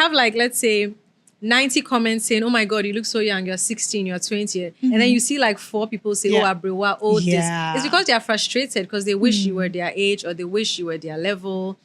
have like, let's say 90 comments saying, oh my God, you look so young, you're 16, you're 20. And then you see like 4 people say, oh, Abrewa, oh, this. It's because they are frustrated because they wish you were their age or they wish you were their level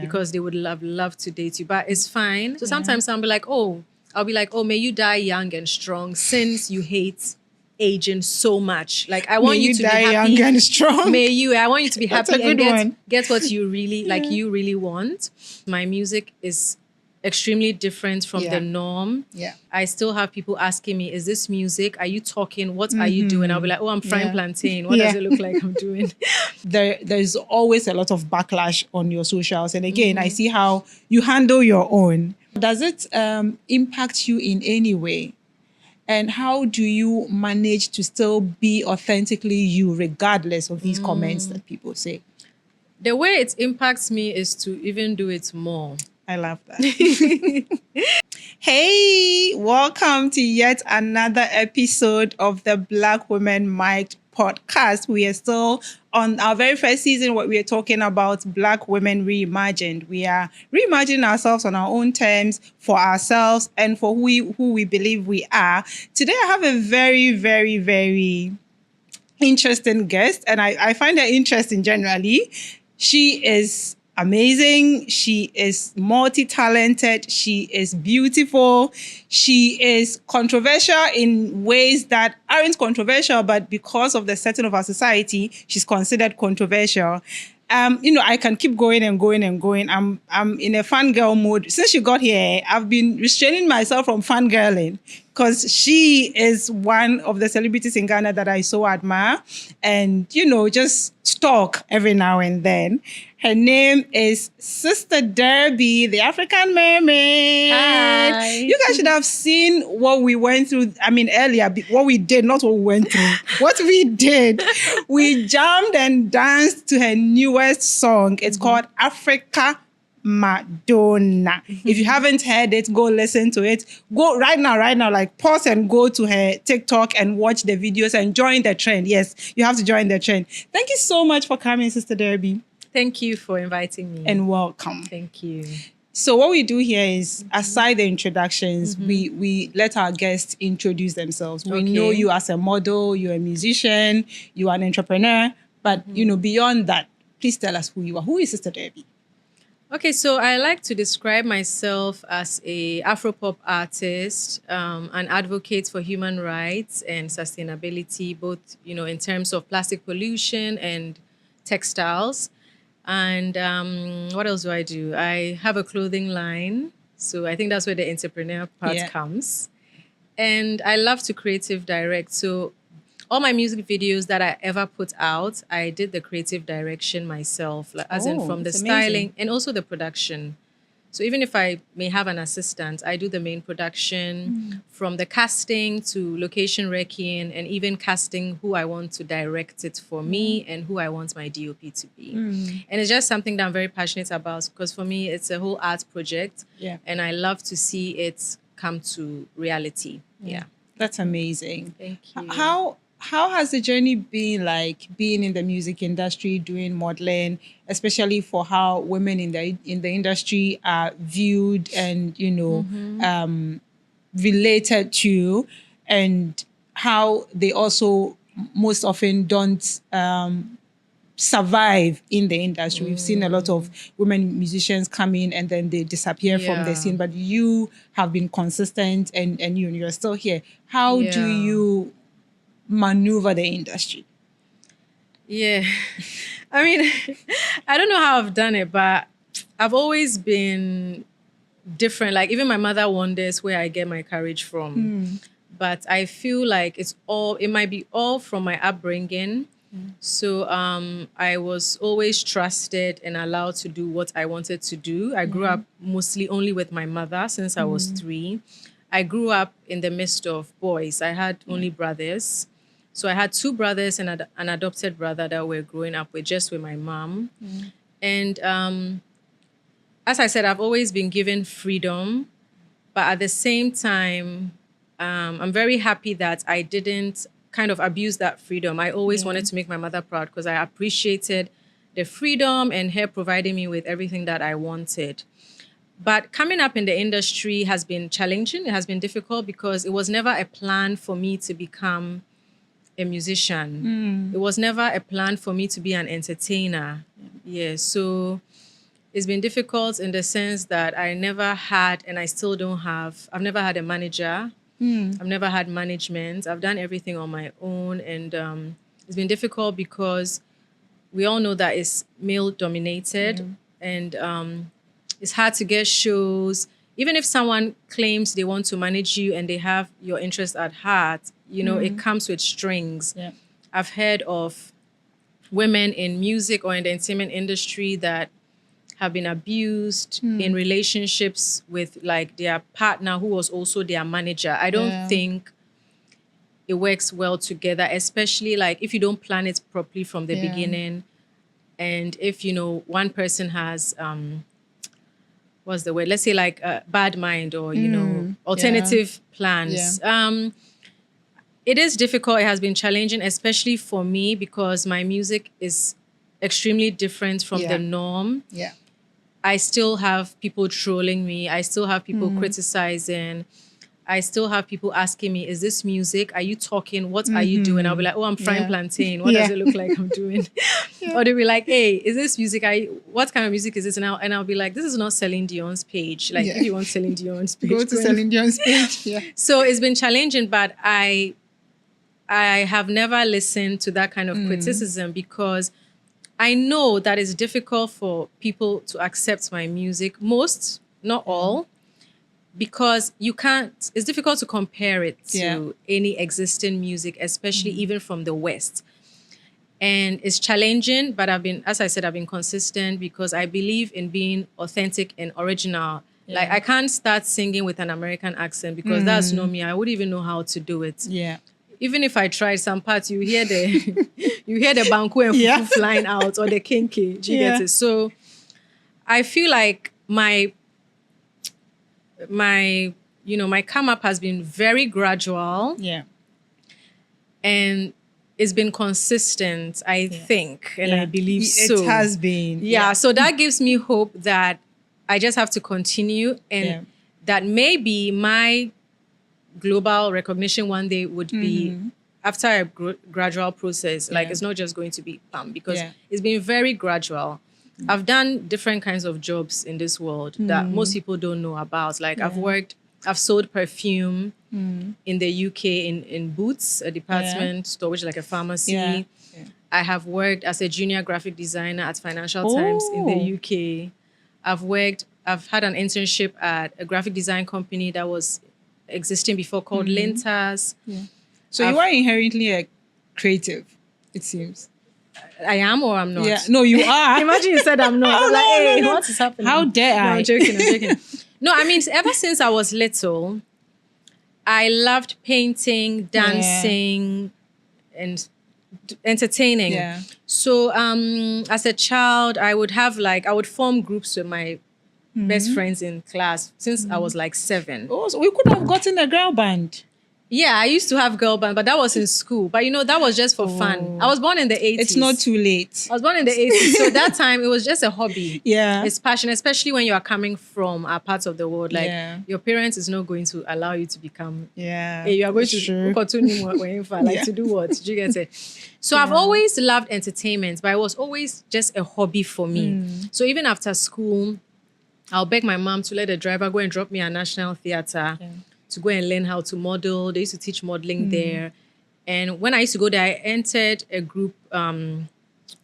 because they would love to date you. But it's fine. So sometimes I'll be like, oh, may you die young and strong since you hate aging so much. Like I want you to die be happy. Young and strong. I want you to be happy and get what you really you really want. My music is extremely different from the norm. I still have people asking me, is this music? Are you talking? What are you doing? I'll be like, oh, I'm frying plantain. What does it look like I'm doing? There's always a lot of backlash on your socials. And again, I see how you handle your own. Does it impact you in any way? And how do you manage to still be authentically you regardless of these comments that people say? The way it impacts me is to even do it more. I love that. Hey, welcome to yet another episode of the Black Women Mic'd podcast. We are still on our very first season where we are talking about Black Women Reimagined. We are reimagining ourselves on our own terms, for ourselves and for who we believe we are. Today I have a very, very, very interesting guest, and I find her interesting generally. She is amazing. She is multi-talented. She is beautiful. She is controversial in ways that aren't controversial, but because of the setting of our society, she's considered controversial. I can keep going and going and going. I'm in a fangirl mode. Since she got here, I've been restraining myself from fangirling because she is one of the celebrities in Ghana that I so admire and, just stalk every now and then. Her name is Sister Derby, the African Mermaid. Hi. You guys should have seen what we went through. Earlier, what we did, not what we went through. What we did. We jammed and danced to her newest song. It's called Africa Madonna. If you haven't heard it, go listen to it. Go right now, like pause and go to her TikTok and watch the videos and join the trend. Yes, you have to join the trend. Thank you so much for coming, Sister Derby. Thank you for inviting me. And welcome. Thank you. So what we do here is, aside the introductions, we let our guests introduce themselves. We know you as a model, you're a musician, you are an entrepreneur, but beyond that, please tell us who you are. Who is Sister Derby? Okay, so I like to describe myself as a Afropop artist, an advocate for human rights and sustainability, both in terms of plastic pollution and textiles. And what else do? I have a clothing line. So I think that's where the entrepreneur part comes. And I love to creative direct. So all my music videos that I ever put out, I did the creative direction myself, as in from the styling and also the production. So even if I may have an assistant, I do the main production from the casting to location wrecking and even casting who I want to direct it for me and who I want my DOP to be. And it's just something that I'm very passionate about because for me, it's a whole art project. And I love to see it come to reality. Yeah. That's amazing. Thank you. How has the journey been like being in the music industry, doing modeling, especially for how women in the industry are viewed and, related to, and how they also most often don't survive in the industry. We've seen a lot of women musicians come in and then they disappear from the scene, but you have been consistent and you're still here. How do you maneuver the industry? I don't know how I've done it, but I've always been different. Like even my mother wonders where I get my courage from. But I feel like it might be all from my upbringing. So I was always trusted and allowed to do what I wanted to do. I grew up mostly only with my mother since I was 3. I grew up in the midst of boys. I had only brothers. So I had 2 brothers and an adopted brother that were growing up with my mom. And as I said, I've always been given freedom. But at the same time, I'm very happy that I didn't kind of abuse that freedom. I always wanted to make my mother proud because I appreciated the freedom and her providing me with everything that I wanted. But coming up in the industry has been challenging. It has been difficult because it was never a plan for me to become a musician. It was never a plan for me to be an entertainer. Yeah. So it's been difficult in the sense that I never had, and I still don't have, I've never had a manager. I've never had management. I've done everything on my own. And it's been difficult because we all know that it's male dominated and it's hard to get shows. Even if someone claims they want to manage you and they have your interest at heart, you know, it comes with strings. Yeah. I've heard of women in music or in the entertainment industry that have been abused in relationships with like their partner who was also their manager. I don't think it works well together, especially like if you don't plan it properly from the beginning. And if, you know, one person has, what's the word? Let's say like a bad mind or, you know, alternative plans. It is difficult. It has been challenging, especially for me because my music is extremely different from the norm. Yeah. I still have people trolling me. I still have people criticizing. I still have people asking me, is this music? Are you talking? What are you doing? I'll be like, oh, I'm frying plantain. What does it look like I'm doing? Or they'll be like, hey, is this music? What kind of music is this? And I'll be like, this is not Celine Dion's page. Like, if you want Celine Dion's page, go to Celine Dion's page. Yeah. So it's been challenging, but I have never listened to that kind of criticism because I know that it's difficult for people to accept my music. Most, not all, because you can't, it's difficult to compare it to any existing music, especially even from the West. And it's challenging, but as I said, I've been consistent because I believe in being authentic and original. Like I can't start singing with an American accent because that's not me. I wouldn't even know how to do it. Yeah. Even if I tried some parts, you hear the banku and fufu flying out or the kinky. Do you get it? So I feel like my come up has been very gradual. Yeah. And it's been consistent, I think, and I believe so. It has been. Yeah. So that gives me hope that I just have to continue and that maybe my global recognition one day would be after a gradual process. Like it's not just going to be bam because it's been very gradual. I've done different kinds of jobs in this world that most people don't know about. Like I've sold perfume in the UK in Boots, a department store, which is like a pharmacy. Yeah. I have worked as a junior graphic designer at Financial Times in the UK. I've had an internship at a graphic design company that was existing before called Lintas. Yeah. So you are inherently a creative, it seems. I am or I'm not? Yeah. No, you are. Imagine you said I'm not. I'm like, hey, what is happening? How dare I? No, I'm joking. No, I mean, ever since I was little, I loved painting, dancing, and entertaining. Yeah. So as a child, I would form groups with my best friends in class since I was like 7. Oh, so we could have gotten a girl band. Yeah, I used to have girl band, but that was in school. But that was just for fun. I was born in the 80s. It's not too late. I was born in the 80s. So that time it was just a hobby. Yeah. It's passion, especially when you are coming from a part of the world. Like your parents is not going to allow you to become. Yeah. You are going to continue to do what? Did you get it? So I've always loved entertainment, but it was always just a hobby for me. So even after school, I'll beg my mom to let the driver go and drop me at National Theatre. Yeah. To go and learn how to model. They used to teach modeling there. And when I used to go there, I entered a group. I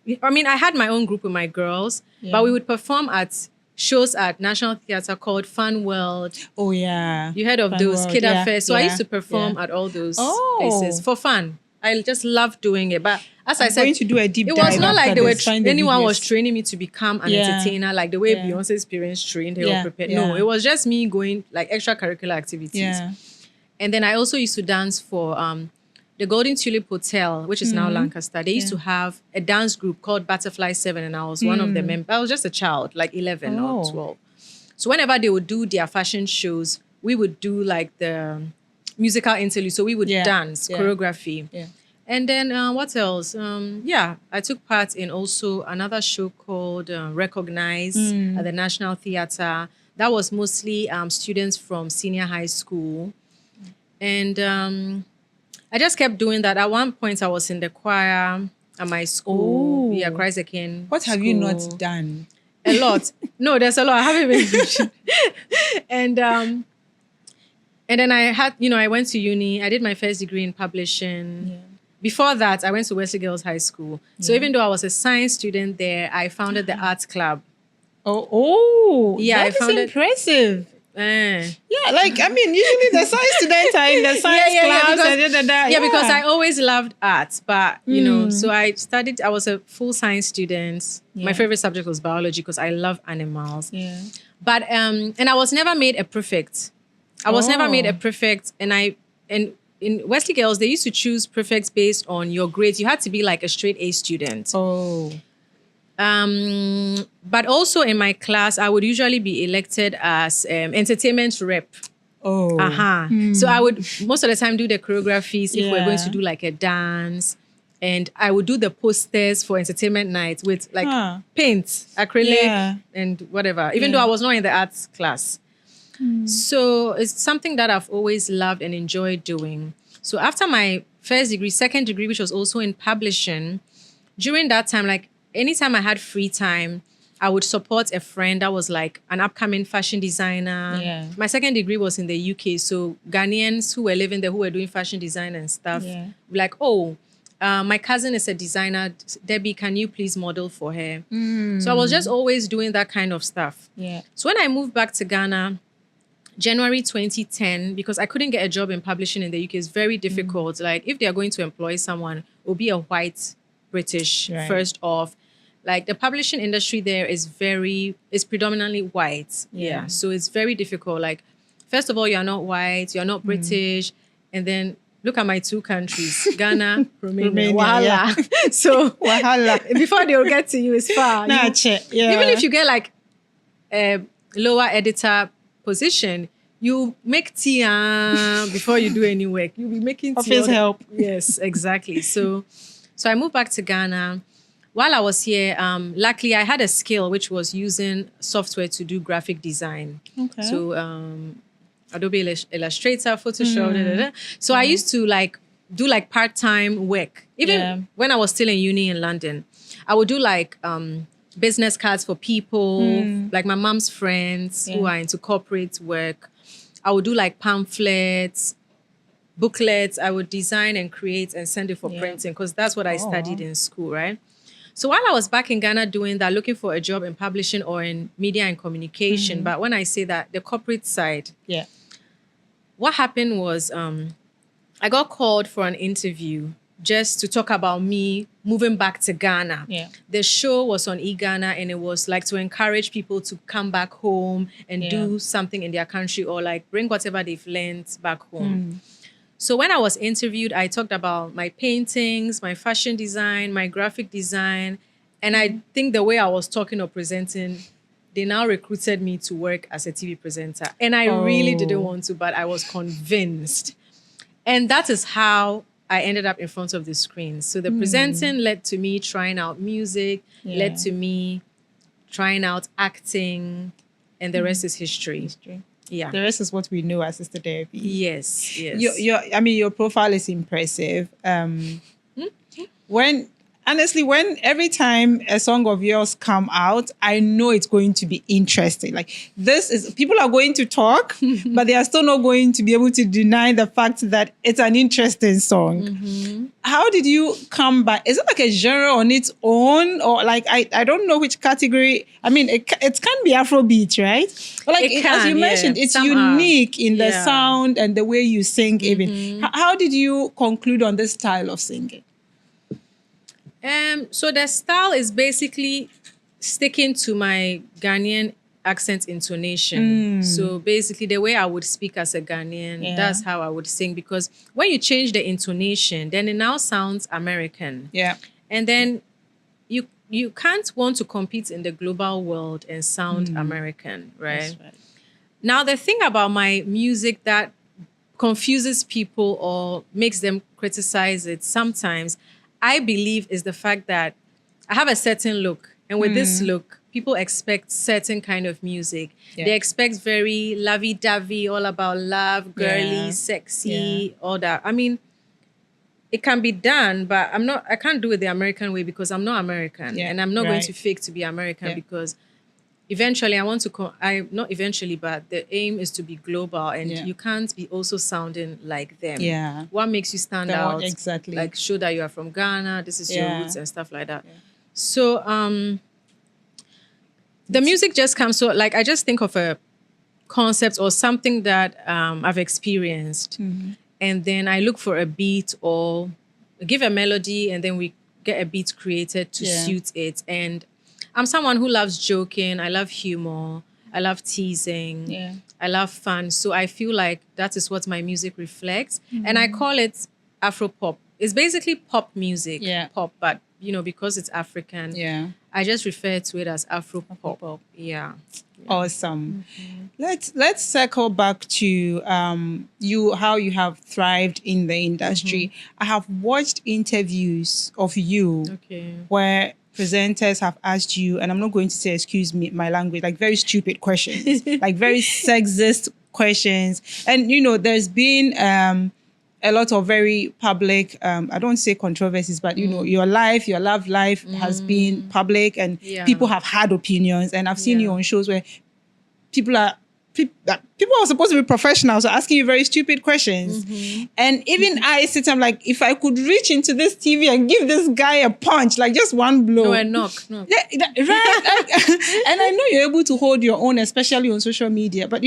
had my own group with my girls, but we would perform at shows at National Theatre called Fun World. Oh, yeah. You heard of Fun those, Kid Affairs. So I used to perform at all those places for fun. I just love doing it. But as I said, going to do a deep dive. It was not like anyone was training me to become an entertainer, like the way Beyonce's parents trained. They were prepared. No, it was just me going like extracurricular activities. Yeah. And then I also used to dance for the Golden Tulip Hotel, which is now Lancaster. They used to have a dance group called Butterfly 7, and I was one of the members. I was just a child, like 11 or 12. So whenever they would do their fashion shows, we would do like the musical interlude. So we would dance, choreography. Yeah. And then what else? I took part in also another show called Recognize at the National Theatre. that was mostly students from senior high school. And I just kept doing that. At one point, I was in the choir at my school. Oh. Yeah, Christ Again. What have you not done? A lot. No, there's a lot. I haven't been. And then I had, I went to uni. I did my first degree in publishing. Yeah. Before that, I went to Wesley Girls High School. So even though I was a science student there, I founded the arts club. Yeah, I found it impressive. Eh. Yeah, like I mean, usually the science students are in the science class because I always loved art, but so I studied. I was a full science student. My favorite subject was biology because I love animals. Yeah, but and I was never made a prefect. I was never made a prefect, and in Wesley Girls they used to choose prefects based on your grades. You had to be like a straight A student. But also in my class, I would usually be elected as entertainment rep. So I would most of the time do the choreographies if we're going to do like a dance. And I would do the posters for entertainment nights with like paint, acrylic, and whatever, even though I was not in the arts class. So it's something that I've always loved and enjoyed doing. So after my first degree, second degree, which was also in publishing, during that time, like anytime I had free time, I would support a friend that was like an upcoming fashion designer. Yeah. My second degree was in the UK. So Ghanaians who were living there, who were doing fashion design and stuff, like, my cousin is a designer. Debbie, can you please model for her? So I was just always doing that kind of stuff. Yeah. So when I moved back to Ghana, January 2010, because I couldn't get a job in publishing in the UK, it's very difficult. Like if they are going to employ someone, it will be a white British first off. Like the publishing industry there is predominantly white. Yeah. So it's very difficult. Like, first of all, you're not white, you're not British. And then look at my two countries, Ghana, Romania. Wahala. So before they'll get to you, it's far. Even if you get like a lower editor position, you make tea before you do any work. You'll be making tea. Office help. Yes, exactly. So I moved back to Ghana. While I was here, luckily I had a skill which was using software to do graphic design. Okay. So Adobe Illustrator, Photoshop. So I used to do part-time work. Even when I was still in uni in London, I would do business cards for people, like my mom's friends who are into corporate work. I would do pamphlets, booklets. I would design and create and send it for printing because that's what I studied in school, right? So while I was back in Ghana doing that, looking for a job in publishing or in media and communication, but when I say that, the corporate side, what happened was I got called for an interview just to talk about me moving back to Ghana. Yeah. The show was on eGhana and it was to encourage people to come back home and do something in their country or bring whatever they've learned back home. So when I was interviewed, I talked about my paintings, my fashion design, my graphic design. And I think the way I was talking or presenting, they now recruited me to work as a TV presenter. And I really didn't want to, but I was convinced. And that is how I ended up in front of the screen. So the presenting led to me trying out music, led to me trying out acting, and the rest is history. Yeah. The rest is what we know as Sister Debbie. Yes. Your profile is impressive. When every time a song of yours come out, I know it's going to be interesting. People are going to talk, but they are still not going to be able to deny the fact that it's an interesting song. How did you come by? Is it a genre on its own? Or I don't know which category. I mean, it can be Afrobeat, right? But as you mentioned, it's unique in the sound and the way you sing even. How did you conclude on this style of singing? So the style is basically sticking to my Ghanaian accent intonation. So basically the way I would speak as a Ghanaian, that's how I would sing. Because when you change the intonation, then it now sounds American. Yeah. And then you can't want to compete in the global world and sound American, right? That's right? Now, the thing about my music that confuses people or makes them criticize it sometimes, I believe, is the fact that I have a certain look. And with this look, people expect certain kind of music. Yeah. They expect very lovey-dovey, all about love, girly, Yeah. sexy, all that. I mean, it can be done, but I can't do it the American way because I'm not American. Yeah, And I'm not going to right. fake to be American Yeah. because eventually I want to, not eventually, but the aim is to be global and Yeah. you can't be also sounding like them. Yeah. What makes you stand That one, out? exactly. Like show that you are from Ghana, this is your Yeah. roots and stuff like that. Yeah. So, the music just comes, so like I just think of a concept or something that I've experienced. Mm-hmm. And then I look for a beat or give a melody and then we get a beat created to Yeah. suit it. And I'm someone who loves joking. I love humor. I love teasing. Yeah. I love fun. So I feel like that is what my music reflects. And I call it Afro pop. It's basically pop music. Yeah. Pop, but because it's African, Yeah. I just refer to it as Afro pop. Pop. Yeah. Awesome. Let's circle back to you, how you have thrived in the industry. I have watched interviews of you Okay. where presenters have asked you, and I'm not going to say, excuse me, my language, like very stupid questions, like very sexist questions. And, there's been a lot of very public, I don't say controversies, but, your love life has been public and Yeah. people have had opinions. And I've seen Yeah. you on shows where people are supposed to be professionals are asking you very stupid questions. And even I sit, I'm like, if I could reach into this TV and give this guy a punch, like just one blow. No, and knock. Yeah, right. And I know you're able to hold your own, especially on social media. But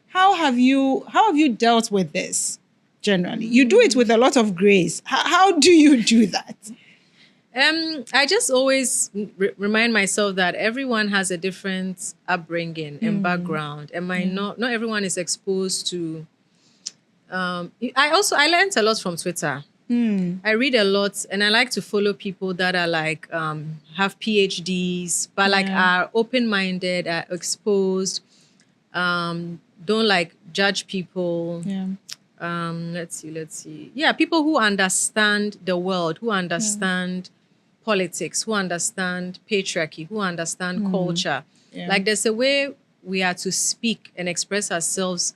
how have you dealt with this generally? You do it with a lot of grace. How do you do that? I just always remind myself that everyone has a different upbringing and background, and not everyone is exposed to. I learned a lot from Twitter. I read a lot, and I like to follow people that are like have PhDs, but like are open-minded, are exposed, don't like judge people. Yeah. Let's see. Yeah, people who understand the world, who understand politics, who understand patriarchy, who understand culture. Yeah. Like there's a way we are to speak and express ourselves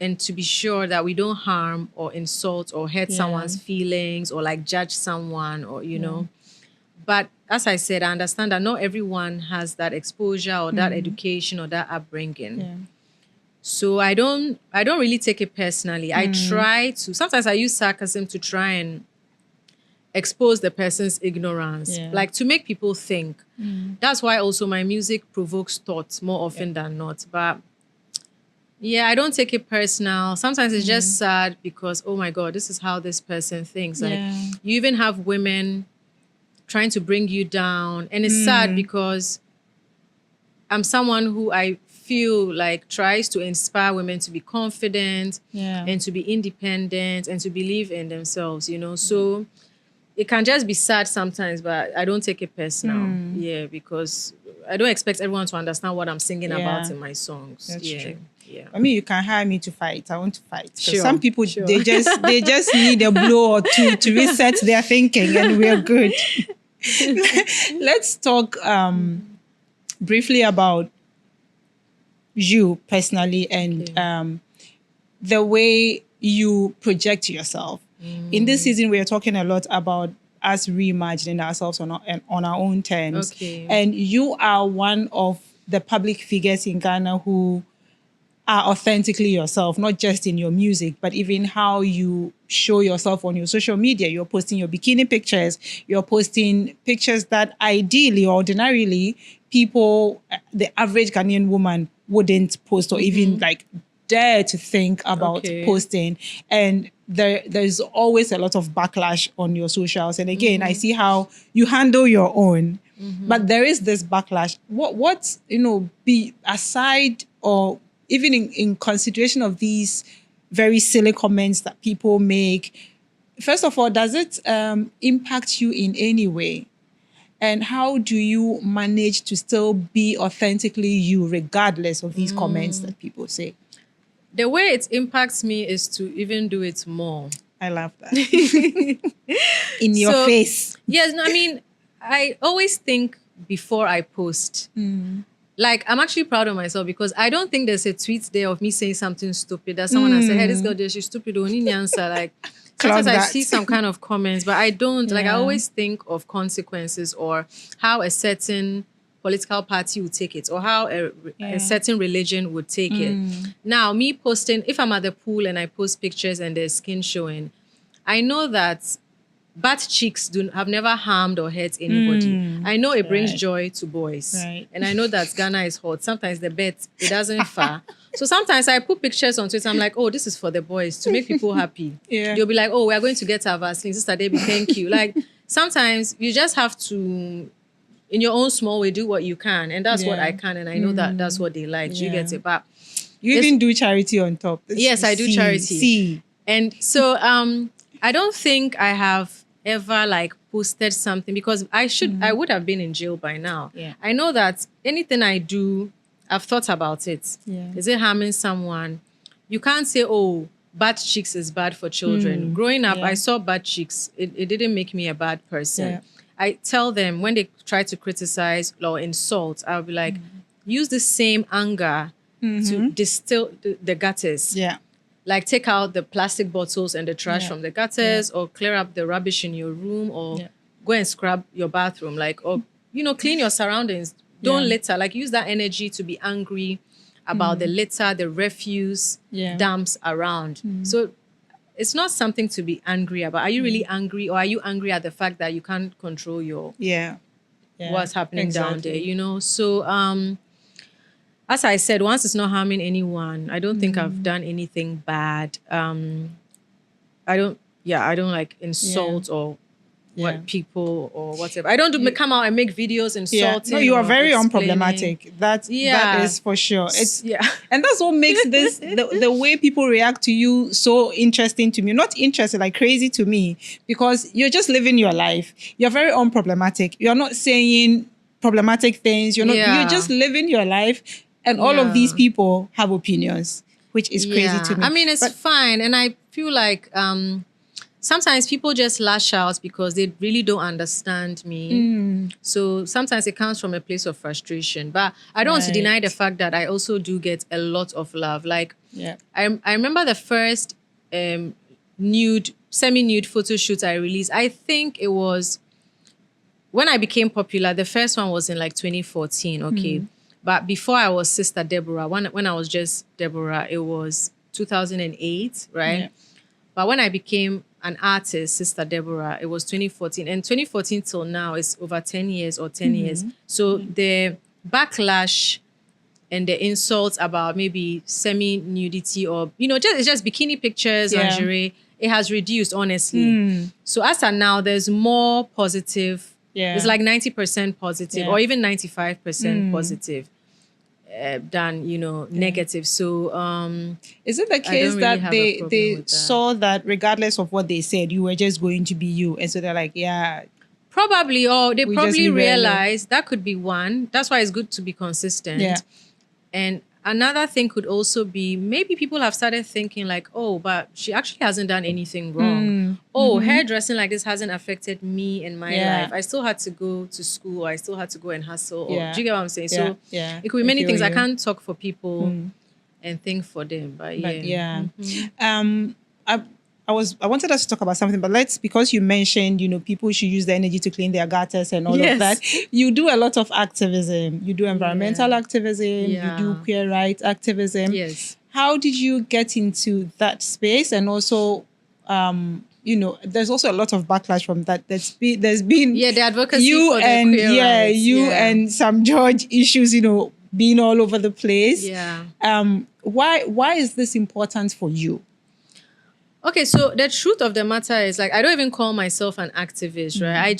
and to be sure that we don't harm or insult or hurt someone's feelings or like judge someone or, But as I said, I understand that not everyone has that exposure or that education or that upbringing. Yeah. So I don't really take it personally. I try to, sometimes I use sarcasm to try and expose the person's ignorance, like to make people think. That's why also my music provokes thoughts more often than not. But I don't take it personal. Sometimes it's just sad because, oh my God, this is how this person thinks. Like you even have women trying to bring you down. And it's sad because I'm someone who I feel like tries to inspire women to be confident and to be independent and to believe in themselves, So it can just be sad sometimes, but I don't take it personal. Because I don't expect everyone to understand what I'm singing about in my songs. That's true. Yeah. I mean, you can hire me to fight. I want to fight. 'Cause Sure, some people, sure. they just need a blow or two to reset their thinking, and we're good. Let's talk briefly about you personally and the way you project yourself. In this season, we are talking a lot about us reimagining ourselves on our own terms. Okay. And you are one of the public figures in Ghana who are authentically yourself, not just in your music, but even how you show yourself on your social media. You're posting your bikini pictures. You're posting pictures that ideally, ordinarily, people, the average Ghanaian woman wouldn't post or even like dare to think about posting. And there's always a lot of backlash on your socials. And again, I see how you handle your own, but there is this backlash. What's, be aside or even in consideration of these very silly comments that people make, first of all, does it impact you in any way? And how do you manage to still be authentically you, regardless of these comments that people say? The way it impacts me is to even do it more. I love that. In your face. Yes, no, I mean, I always think before I post. Like, I'm actually proud of myself because I don't think there's a tweet there of me saying something stupid that someone has said, hey, this girl there, she's stupid, don't need answer. Like, sometimes I see some kind of comments, but I don't. Like, I always think of consequences or how a certain political party would take it or how a certain religion would take it. Now, me posting, if I'm at the pool and I post pictures and there's skin showing, I know that butt cheeks have never harmed or hurt anybody. I know it brings joy to boys. And I know that Ghana is hot. Sometimes the bet, it doesn't far. So sometimes I put pictures on Twitter. I'm like, oh, this is for the boys to make people happy. They'll be like, oh, we are going to get our Vaseline. Sister Debbie, thank you. Like, sometimes you just have to, in your own small way, do what you can. And that's what I can. And I know that that's what they like. You get it. But you even do charity on top. Yes, I do charity. And so I don't think I have ever like posted something because I would have been in jail by now. I know that anything I do, I've thought about it. Is it harming someone? You can't say, oh, butt cheeks is bad for children. Growing up, I saw butt cheeks. It didn't make me a bad person. I tell them when they try to criticize or insult, I'll be like, use the same anger to distill the gutters. Like, take out the plastic bottles and the trash from the gutters or clear up the rubbish in your room or go and scrub your bathroom. Like, or, clean your surroundings. Don't litter. Like, use that energy to be angry about the litter, the refuse dumps around. So it's not something to be angry about. Are you really angry or are you angry at the fact that you can't control your what's happening down there, So as I said, once it's not harming anyone, I don't think I've done anything bad. I don't like insult or what people or whatever. I don't come out and make videos insulting. No, you are very unproblematic. That is for sure. It's and that's what makes this the way people react to you so interesting to me. Not interesting, like crazy to me, because you're just living your life. You're very unproblematic. You're not saying problematic things. You're just living your life. And all of these people have opinions, which is crazy to me. I mean, it's fine. And I feel like sometimes people just lash out because they really don't understand me. So sometimes it comes from a place of frustration. But I don't want to deny the fact that I also do get a lot of love. Like, I remember the first semi-nude photo shoot I released. I think it was when I became popular. The first one was in like 2014, okay? But before I was Sister Deborah, when I was just Deborah, it was 2008, right? But when I became an artist, Sister Deborah, it was 2014. And 2014 till now is over 10 years or 10 years. So the backlash and the insults about maybe semi-nudity or, it's just bikini pictures, lingerie, it has reduced, honestly. So as of now, there's more positive. It's like 90% positive or even 95% positive than, negative. So is it the case that they saw that regardless of what they said, you were just going to be you? And so they're like, probably, or they probably realized that could be one. That's why it's good to be consistent. And another thing could also be maybe people have started thinking like, oh, but she actually hasn't done anything wrong. Hairdressing like this hasn't affected me in my life. I still had to go to school. I still had to go and hustle. Or, do you get what I'm saying? So it could be many things. I can't talk for people and think for them. But I wanted us to talk about something, but because you mentioned, people should use the energy to clean their gutters and all of that. You do a lot of activism. You do environmental activism. You do queer rights activism. How did you get into that space? And also, there's also a lot of backlash from that. There's been the advocacy for the queer rights. And some George issues, being all over the place. Why is this important for you? Okay, so the truth of the matter is, like, I don't even call myself an activist, right?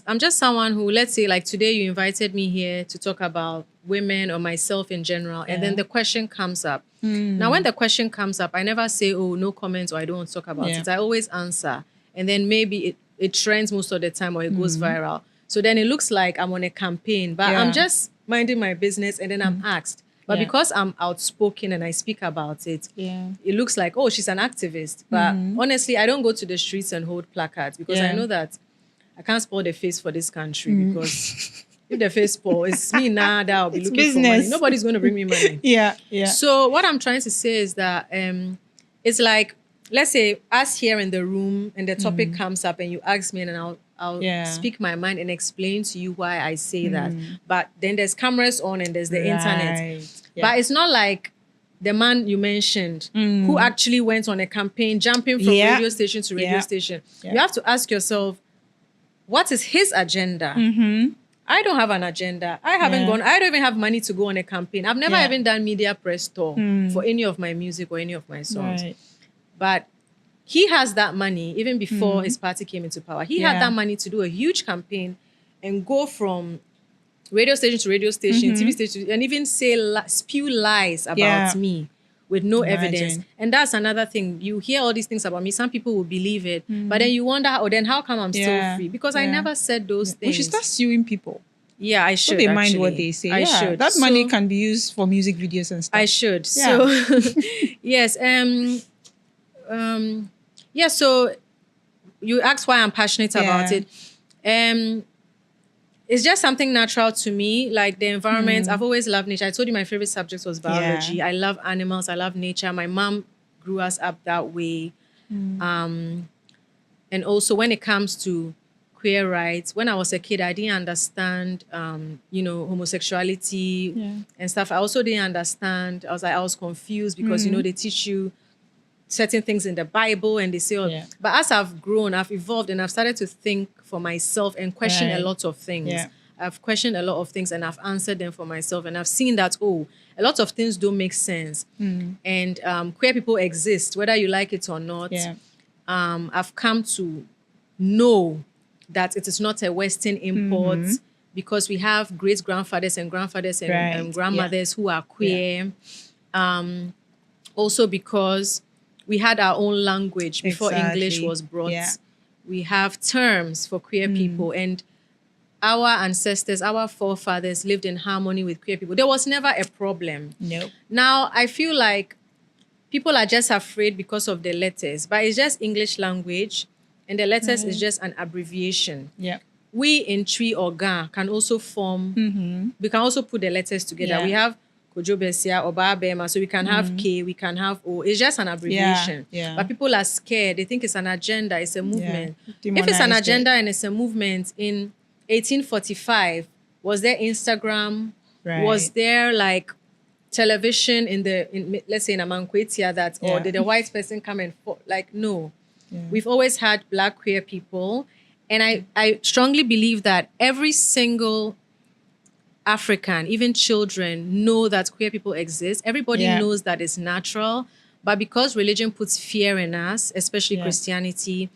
I'm just someone who, let's say, like today you invited me here to talk about women or myself in general, and then the question comes up. Now, when the question comes up, I never say, oh, no comments or I don't want to talk about it. I always answer. And then maybe it trends most of the time or it goes viral. So then it looks like I'm on a campaign, but I'm just minding my business and then I'm asked. But because I'm outspoken and I speak about it, it looks like, oh, she's an activist. But honestly, I don't go to the streets and hold placards because I know that I can't spoil the face for this country because If the face poor, it's me now that I'll be It's looking for money. business. Nobody's going to bring me money. Yeah, yeah. So what I'm trying to say is that it's like, let's say us here in the room and the topic comes up and you ask me and I'll Yeah. speak my mind and explain to you why I say that. But then there's cameras on and there's the internet. Yeah. But it's not like the man you mentioned who actually went on a campaign, jumping from Yeah. radio station to radio Yeah. station. Yeah. You have to ask yourself, what is his agenda? I don't have an agenda. I haven't gone. I don't even have money to go on a campaign. I've never Yeah. even done media press tour for any of my music or any of my songs. Right. But he has that money even before his party came into power. He had Yeah. that money to do a huge campaign and go from radio station to radio station, TV station, and even spew lies about Yeah. me with no Imagine. evidence. And that's another thing. You hear all these things about me. Some people will believe it, but then you wonder, then how come I'm still free? Because I never said those We things. should start suing people. Yeah, I should. So they mind what actually. they say. I should. That money So- can be used for music videos and stuff. I should. Yeah. So yes. Yeah. So you asked why I'm passionate about Yeah. it. It's just something natural to me, like the environment. I've always loved nature. I told you my favorite subject was biology. Yeah. I love animals. I love nature. My mom grew us up that way. And also when it comes to queer rights, when I was a kid, I didn't understand, homosexuality Yeah. and stuff. I also didn't understand. I was confused because, they teach you certain things in the Bible and they say, Yeah. but as I've grown, I've evolved and I've started to think for myself and question Right. a lot of things. Yeah. I've questioned a lot of things and I've answered them for myself. And I've seen that, a lot of things don't make sense. And queer people exist, whether you like it or not. Yeah. I've come to know that it is not a Western import because we have great grandfathers and grandfathers and, Right. grandmothers who are queer. Also because we had our own language before English Exactly. was brought. Yeah. We have terms for queer people and our ancestors, our forefathers lived in harmony with queer people. There was never a problem. Nope. Now, I feel like people are just afraid because of the letters, but it's just English language and the letters is just an abbreviation. Yeah. We in Tree or Ga can also form, we can also put the letters together. Yeah. We have Kojo Besia or Bema, so we can have K, we can have O. It's just an abbreviation. Yeah. But people are scared. They think it's an agenda, it's a movement. Yeah. If it's an Demonized it. agenda and it's a movement, in 1845, was there Instagram? Right. Was there like television let's say in Amankwetia that, or Yeah. did a white person come and no. Yeah. We've always had Black queer people. And I strongly believe that every single African, even children, know that queer people exist. Everybody Yeah. knows that it's natural. But because religion puts fear in us, especially Yeah. Christianity,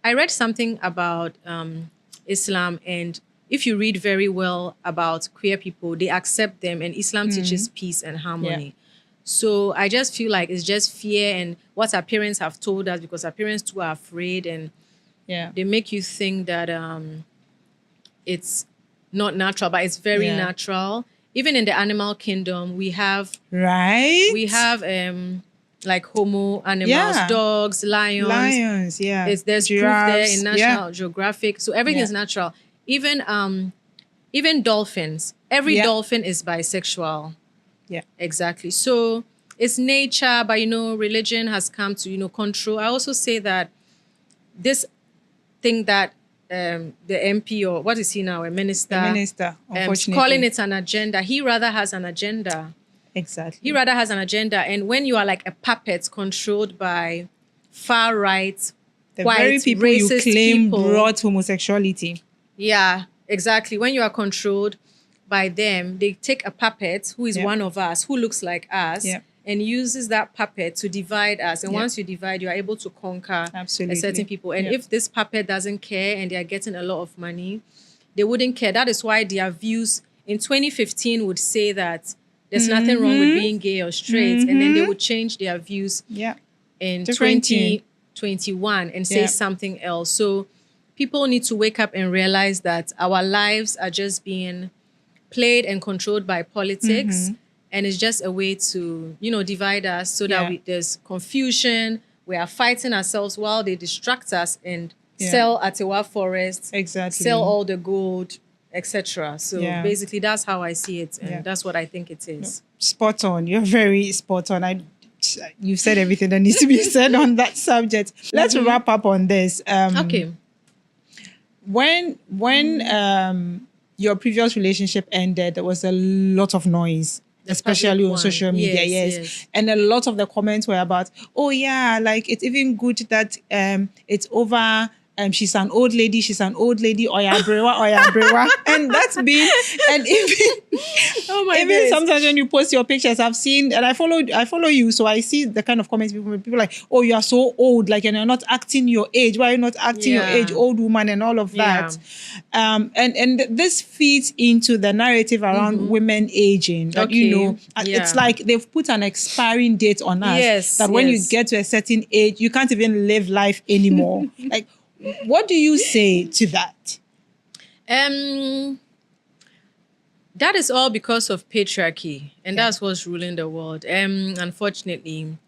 I read something about Islam, and if you read very well about queer people, they accept them, and Islam teaches peace and harmony. So I just feel like it's just fear and what our parents have told us, because our parents too are afraid, and Yeah. they make you think that it's not natural, but it's very Yeah. natural. Even in the animal kingdom, we have Right. like homo animals, Yeah. dogs, lions. Lions. Yeah. There's proof Giraffes. there in National Yeah. Geographic. So everything is Yeah. natural. Even dolphins. Every Yeah. dolphin is bisexual. Yeah. Exactly. So it's nature, but religion has come to control. I also say that this thing that the MP, or what is he now, a minister, The minister, unfortunately. calling it an agenda. He rather has an agenda. Exactly. He rather has an agenda. And when you are like a puppet controlled by far right, the white, very people you racist claim people, brought homosexuality. yeah, exactly. When you are controlled by them, they take a puppet who is Yeah. one of us, who looks like us, Yeah. and uses that puppet to divide us. And Yeah. once you divide, you are able to conquer Absolutely. a certain people. And Yeah. if this puppet doesn't care and they are getting a lot of money, they wouldn't care. That is why their views in 2015 would say that there's nothing wrong with being gay or straight. And then they would change their views Yeah. in Different tune. 2021 and say Yeah. something else. So people need to wake up and realize that our lives are just being played and controlled by politics. And it's just a way to, divide us so that Yeah. there's confusion. We are fighting ourselves while they distract us and Yeah. sell Atewa Forest, Exactly. sell all the gold, etc. So Yeah. basically, that's how I see it, and Yeah. that's what I think it is. Spot on. You're very spot on. You've said everything that needs to be said on that subject. Let's wrap up on this. Okay. When your previous relationship ended, there was a lot of noise, especially public on one. social media. Yes. And a lot of the comments were about, oh yeah, like it's even good that it's over. She's an old lady. Oya brewa. And that's been, and even Oh my even days. sometimes when you post your pictures, I've seen, and I follow you, so I see the kind of comments people like, oh, you are so old, like, and you're not acting your age. Why are you not acting your age, old woman, and all of that? And this feeds into the narrative around women aging. That it's like they've put an expiring date on us. Yes, that when you get to a certain age, you can't even live life anymore. Like, what do you say to that? That is all because of patriarchy, and that's what's ruling the world. Unfortunately,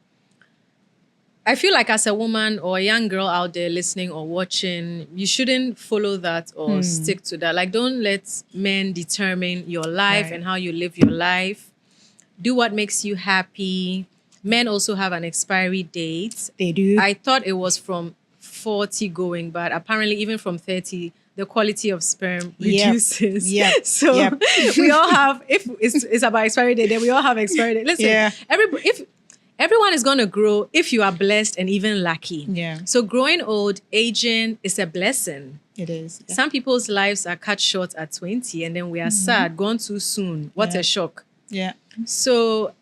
I feel like as a woman or a young girl out there listening or watching, you shouldn't follow that or stick to that. Like, don't let men determine your life and how you live your life. Do what makes you happy. Men also have an expiry date. They do. I thought it was from 40 going, but apparently even from 30, the quality of sperm reduces. So we all have, if it's about expiry date, then we all have expiry date. Listen, if everyone is going to grow if you are blessed and even lucky. Yeah. So growing old, aging is a blessing. It is. Yeah. Some people's lives are cut short at 20 and then we are sad, gone too soon. What a shock. Yeah. So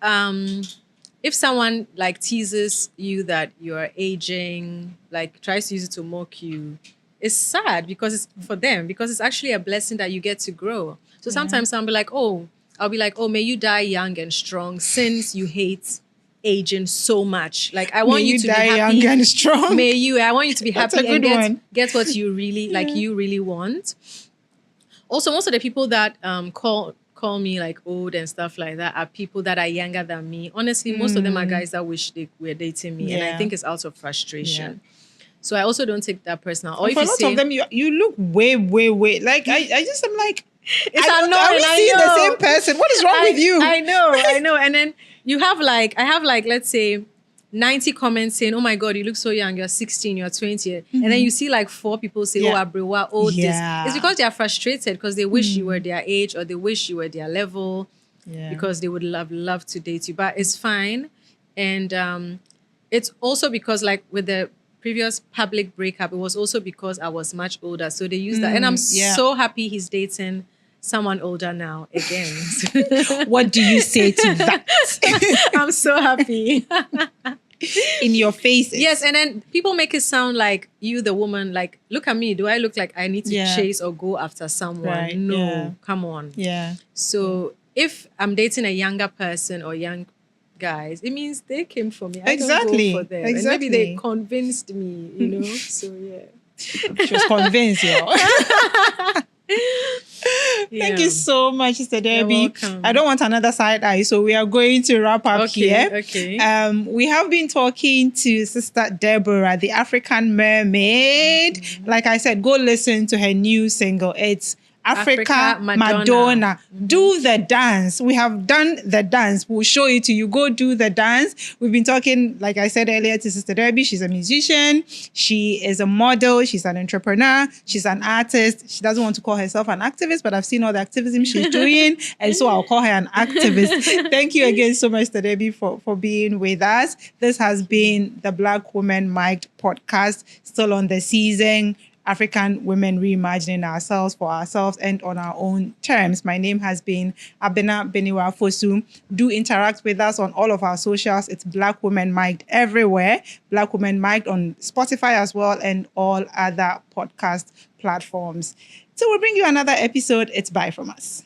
if someone like teases you that you're aging, like tries to use it to mock you, it's sad because it's for them, because it's actually a blessing that you get to grow. So sometimes I'll be like, oh, may you die young and strong since you hate aging so much. Like, I want you to die be happy. Young and strong. I want you to be happy and get what you really you really want. Also, most of the people that call me like old and stuff like that are people that are younger than me. Honestly, most of them are guys that wish they were dating me, and I think it's out of frustration. So I also don't take that personal. Or for a lot of them, you look way. Like I'm like, it's annoying. Are we seeing the same person? What is wrong with you? I know. And then I have let's say 90 comments saying, oh my God, you look so young. You're 16, you're 20. And then you see like 4 people say, oh, Abrewa, oh, this. It's because they are frustrated because they wish you were their age or they wish you were their level because they would love to date you. But it's fine. And it's also because like with the previous public breakup, it was also because I was much older. So they used that. And I'm so happy he's dating someone older now again. What do you say to that? I'm so happy. In your face. Yes, and then people make it sound like you, the woman, like, look at me. Do I look like I need to chase or go after someone? Right. No, come on. Yeah. So if I'm dating a younger person or young guys, it means they came for me. I don't go for them. And maybe they convinced me, So yeah. She was convinced, Thank you so much, Sister Debbie. You're welcome. I don't want another side eye, so we are going to wrap up here. Okay. We have been talking to Sister Deborah, the African Mermaid. Like I said, go listen to her new single. It's Africa Madonna. Do the dance. We have done the dance. We'll show it to you. Go do the dance. We've been talking, like I said earlier, to Sister Debbie. She's a musician. She is a model. She's an entrepreneur. She's an artist. She doesn't want to call herself an activist, but I've seen all the activism she's doing. And so I'll call her an activist. Thank you again so much, Sister Debbie, for being with us. This has been the Black Women Mic'd podcast, still on the season. African women reimagining ourselves for ourselves and on our own terms. My name has been Abena Beniwa Fosu. Do interact with us on all of our socials. It's Black Women Mic'd everywhere. Black Women Mic'd on Spotify as well and all other podcast platforms. So we'll bring you another episode. It's bye from us.